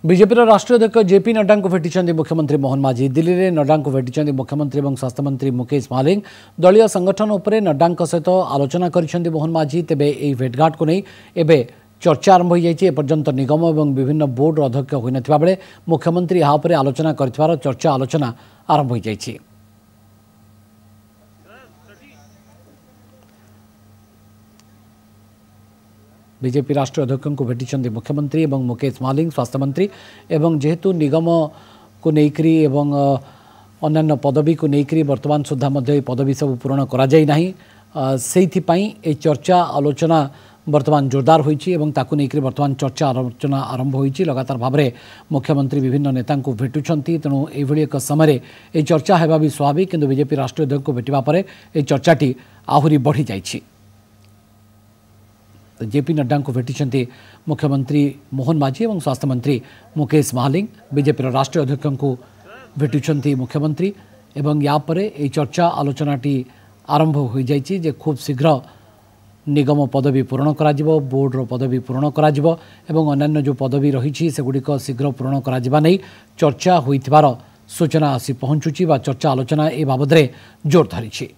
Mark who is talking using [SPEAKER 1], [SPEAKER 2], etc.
[SPEAKER 1] BJP राष्ट्रीय अध्यक्ष JP Nadda को भेटी मुख्यमंत्री मोहन माझी। दिल्ली में नड्डा को भेटी मुख्यमंत्री और स्वास्थ्य मंत्री मुकेश महालिंग। दलीय संगठन उपर नड्डा सहित आलोचना कर मोहन माझी। तेबे यह भेटघाट को नहीं एवं चर्चा आरंभ हो जाए। एपर्यंत निगम और विभिन्न बोर्ड अध्यक्ष हो ना बेले मुख्यमंत्री यहाँ आलोचना कर चर्चा आलोचना आरंभ हो जाए। बीजेपी राष्ट्रीय अध्यक्ष को भेटी मुख्यमंत्री और मुकेश महालिंग स्वास्थ्य मंत्री एवं जेहेतु निगम को लेकर एवं अन्य पदवी को लेकर वर्तमान सुधा पदवी सब पूरण करा जाई नाही। से चर्चा आलोचना वर्तमान जोरदार होती वर्तमान चर्चा आलोचना आरंभ होती। लगातार भाव में मुख्यमंत्री विभिन्न नेता को भेटुंट। तेणु यह एक समय ये चर्चा होगा भी स्वाभाविक, किंतु बीजेपी राष्ट्रीय अध्यक्ष को भेटा पर यह चर्चाटी आहरी बढ़ी जाइए। जेपी नड्डा को भेटी मुख्यमंत्री मोहन माझी और स्वास्थ्य मंत्री मुकेश महालिंग। बीजेपी राष्ट्रीय अध्यक्ष को भेटुंट मुख्यमंत्री एवं या परे ये चर्चा आलोचनाटी आरंभ हो जाइए जे खूब शीघ्र निगम पदवी पूरण करा जिवो, बोर्डर पदवी पूरण करा जिवो एवं अन्य जो पदवी रही सेगुड़िक शीघ्र पूरण करा जिबा नहीं चर्चा होइथिबार सूचना आसी पहुंचुची बा चर्चा आलोचना ए बाबद जोर धरिछि।